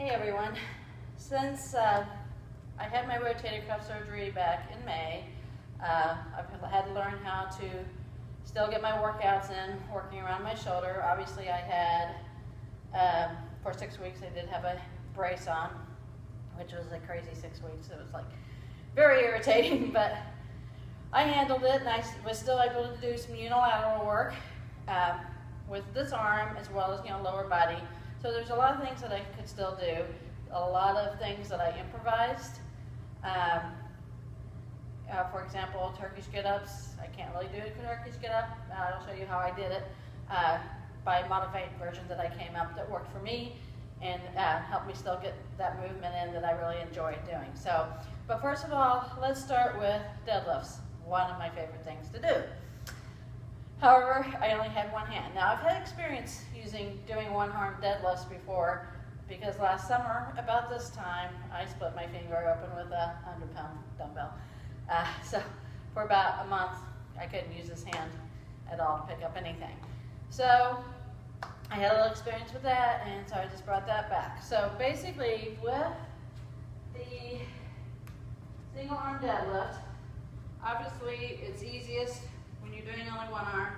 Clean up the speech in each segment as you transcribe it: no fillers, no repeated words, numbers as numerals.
Hey everyone. Since I had my rotator cuff surgery back in May, I've had to learn how to still get my workouts in, working around my shoulder. Obviously I had, for 6 weeks I did have a brace on, which was a crazy 6 weeks. It was like very irritating, but I handled it and I was still able to do some unilateral work with this arm as well as lower body. So there's a lot of things that I could still do, a lot of things that I improvised. For example, Turkish get-ups. I can't really do a Turkish get-up. I'll show you how I did it by modified versions that I came up that worked for me and helped me still get that movement in that I really enjoyed doing. So, but first of all, let's start with deadlifts, one of my favorite things to do. However, I only had one hand. Now, I've had experience doing one-arm deadlifts before because last summer, about this time, I split my finger open with a 100-pound dumbbell. So for about a month, I couldn't use this hand at all to pick up anything. So I had a little experience with that, and so I just brought that back. So basically, with the single-arm deadlift, obviously it's easiest when you're doing only one arm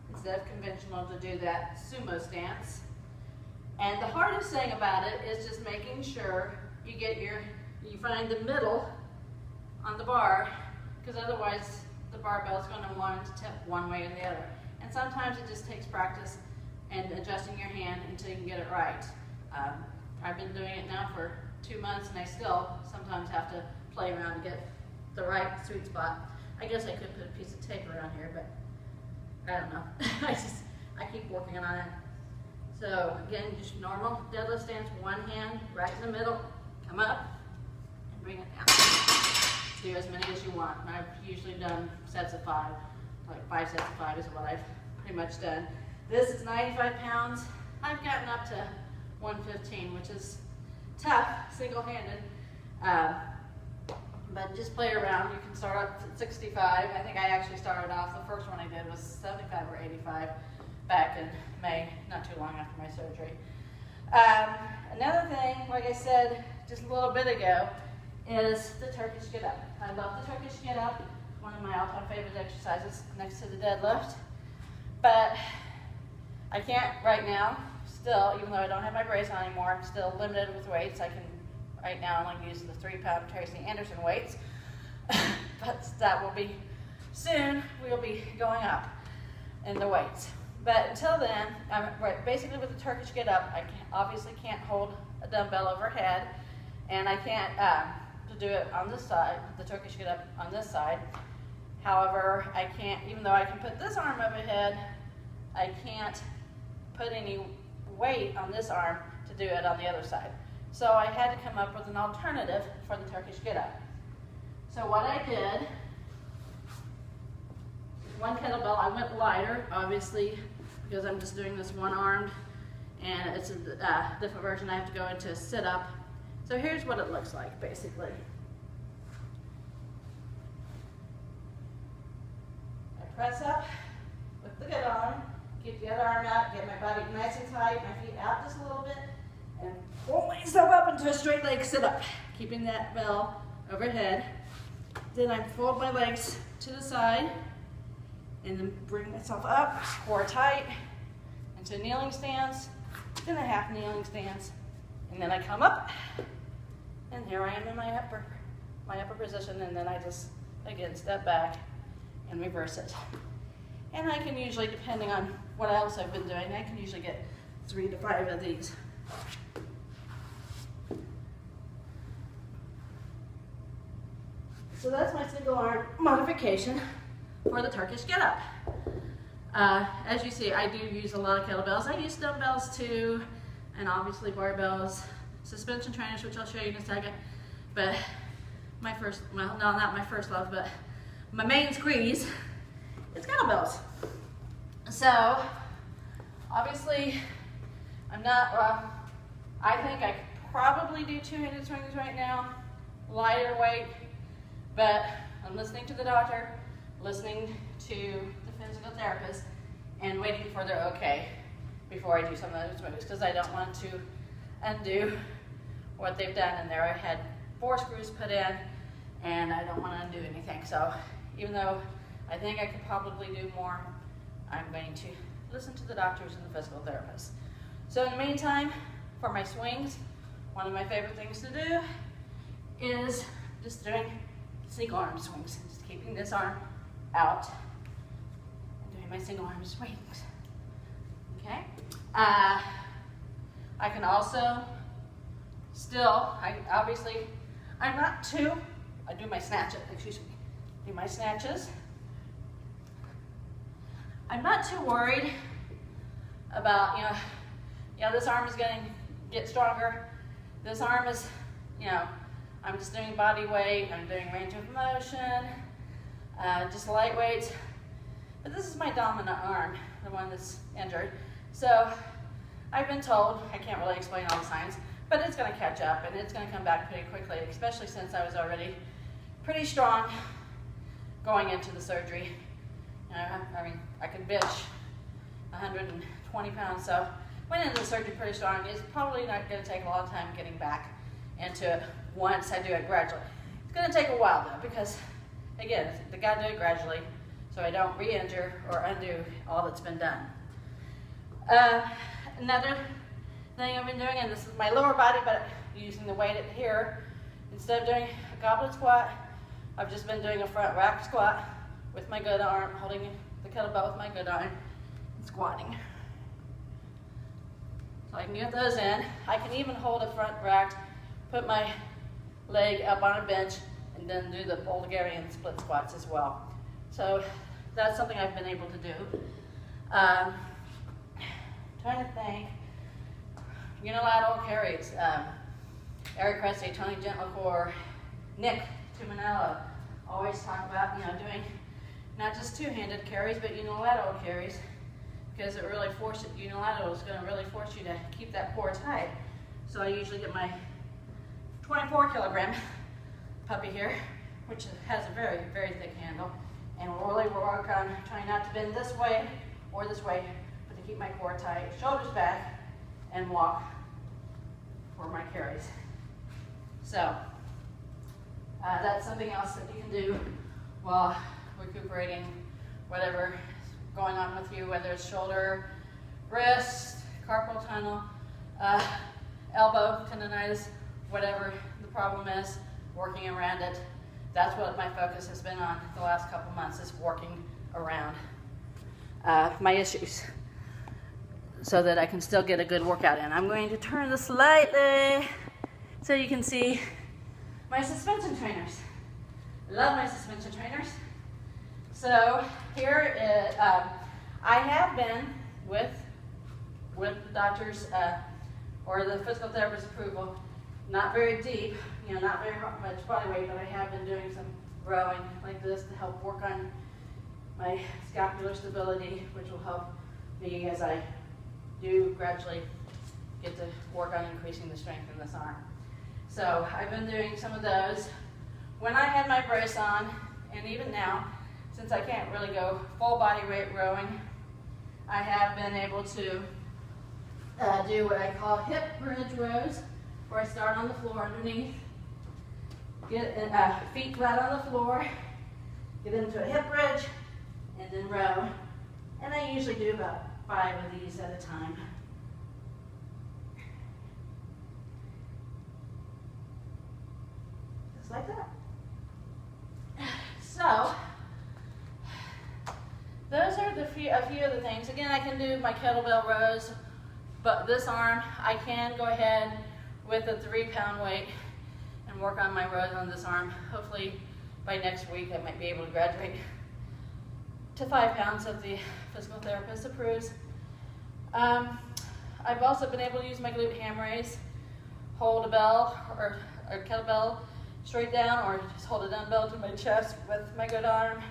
instead of conventional to do that sumo stance. And the hardest thing about it is just making sure you find the middle on the bar, because otherwise the barbell is going to want to tip one way or the other. And sometimes it just takes practice and adjusting your hand until you can get it right. I've been doing it now for 2 months and I still sometimes have to play around to get the right sweet spot. I guess I could put a piece of tape around here, but I don't know. I keep working on it. So again, just normal deadlift stance, one hand right in the middle, come up and bring it down. Do as many as you want. I've usually done sets of 5, like 5 sets of 5 is what I've pretty much done. This is 95 pounds. I've gotten up to 115, which is tough, single-handed. But just play around. You can start up at 65. I think I actually started off, the first one I did was 75 or 85 back in May, not too long after my surgery. Another thing, like I said just a little bit ago, is the Turkish get-up. I love the Turkish get-up, one of my all-time favorite exercises next to the deadlift. But I can't right now, still, even though I don't have my brace on anymore, I'm still limited with weights. I can right now only use the 3-pound Tracy Anderson weights, but that will be soon. We'll be going up in the weights. But until then, basically with the Turkish get-up, I obviously can't hold a dumbbell overhead, and I can't do it on this side, the Turkish get-up on this side. However, I can't, even though I can put this arm overhead, I can't put any weight on this arm to do it on the other side. So I had to come up with an alternative for the Turkish get-up. So what I did, one kettlebell, I went lighter, obviously, because I'm just doing this one-armed, and it's a different version. I have to go into a sit-up. So here's what it looks like, basically. I press up with the good arm, keep the other arm out, get my body nice and tight, my feet out just a little bit, and pull myself up into a straight leg sit-up, keeping that bell overhead. Then I fold my legs to the side, and then bring myself up, core tight, into a kneeling stance, then a half kneeling stance, and then I come up, and here I am in my upper position, and then I just, again, step back and reverse it. And I can usually, depending on what else I've been doing, I can usually get 3 to 5 of these. So that's my single arm modification for the Turkish get-up. As you see, I do use a lot of kettlebells. I use dumbbells too, and obviously barbells, suspension trainers, which I'll show you in a second. But my first, well, no, not my first love, but my main squeeze is kettlebells. So obviously, I'm not, I think I could probably do 2-handed swings right now, lighter weight, but I'm listening to the doctor, listening to the physical therapist, and waiting for their okay before I do some of those moves, because I don't want to undo what they've done in there. I had 4 screws put in, and I don't want to undo anything. So even though I think I could probably do more, I'm going to listen to the doctors and the physical therapists. So in the meantime, for my swings, one of my favorite things to do is just doing single arm swings, just keeping this arm out and doing my single arm swings. Okay. I can also I do my snatches, do my snatches. I'm not too worried about, this arm is going to get stronger. This arm is, I'm just doing body weight, I'm doing range of motion, just light weights. But this is my dominant arm, the one that's injured. So I've been told, I can't really explain all the signs, but it's going to catch up and it's going to come back pretty quickly, especially since I was already pretty strong going into the surgery. I could bench 120 pounds, so went into the surgery pretty strong. It's probably not going to take a lot of time getting back into it once I do it gradually. It's going to take a while though, because again, I got to do it gradually so I don't re-injure or undo all that's been done. Another thing I've been doing, and this is my lower body, but using the weight here, instead of doing a goblet squat, I've just been doing a front rack squat with my good arm, holding the kettlebell with my good arm, and squatting. So I can get those in. I can even hold a front rack, put my leg up on a bench, and then do the Bulgarian split squats as well. So that's something I've been able to do. Trying to think. Unilateral carries. Eric Cressy, Tony Gentlecore, Nick Tumanello always talk about doing not just two-handed carries, but unilateral carries, because it really forces, unilateral is going to really force you to keep that core tight. So I usually get my 24-kilogram puppy here, which has a very, very thick handle, and we'll really work on trying not to bend this way or this way, but to keep my core tight, shoulders back, and walk for my carries. So that's something else that you can do while recuperating whatever is going on with you, whether it's shoulder, wrist, carpal tunnel, elbow tendonitis, whatever the problem is, working around it. That's what my focus has been on the last couple months, is working around my issues so that I can still get a good workout in. I'm going to turn this slightly so you can see my suspension trainers. Love my suspension trainers. So here is, I have been with the doctor's or the physical therapist's approval, not very deep, not very much body weight, but I have been doing some rowing like this to help work on my scapular stability, which will help me as I do gradually get to work on increasing the strength in this arm. So I've been doing some of those. When I had my brace on, and even now, since I can't really go full body weight rowing, I have been able to do what I call hip bridge rows, where I start on the floor underneath, get feet flat on the floor, get into a hip bridge, and then row. And I usually do about 5 of these at a time. Just like that. So, those are a few of the things. Again, I can do my kettlebell rows, but this arm, I can go ahead with a 3-pound weight and work on my rows on this arm. Hopefully, by next week, I might be able to graduate to 5 pounds if the physical therapist approves. I've also been able to use my glute ham raise, hold a bell or kettlebell straight down, or just hold a dumbbell to my chest with my good arm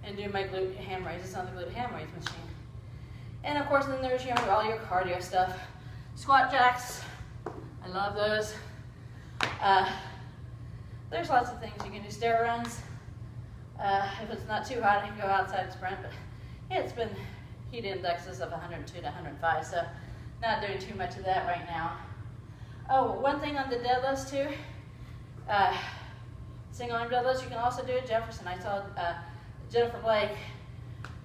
and do my glute ham raise. It's on the glute ham raise machine. And of course, then there's all your cardio stuff. Squat jacks, I love those. There's lots of things you can do. Stair runs. If it's not too hot, I can go outside and sprint, but yeah, it's been heat indexes of 102 to 105, so not doing too much of that right now. Oh, one thing on the deadlifts too, single arm deadlifts, you can also do a Jefferson. I saw Jennifer Blake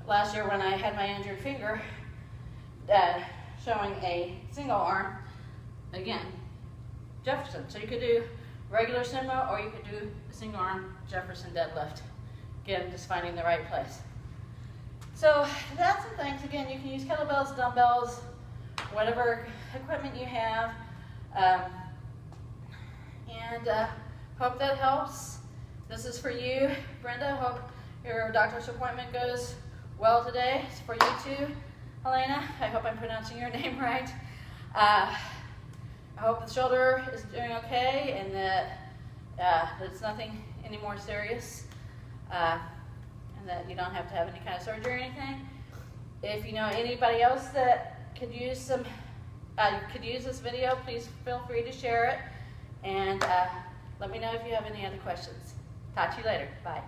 last year when I had my injured finger showing a single arm, again, Jefferson. So you could do regular sumo or you could do a single arm Jefferson deadlift. Again, just finding the right place. So that's some things. Again, you can use kettlebells, dumbbells, whatever equipment you have. Hope that helps. This is for you, Brenda. Hope your doctor's appointment goes well today. It's for you too, Helena. I hope I'm pronouncing your name right. I hope the shoulder is doing okay and that it's nothing any more serious and that you don't have to have any kind of surgery or anything. If you know anybody else that could use this video, please feel free to share it and let me know if you have any other questions. Talk to you later. Bye.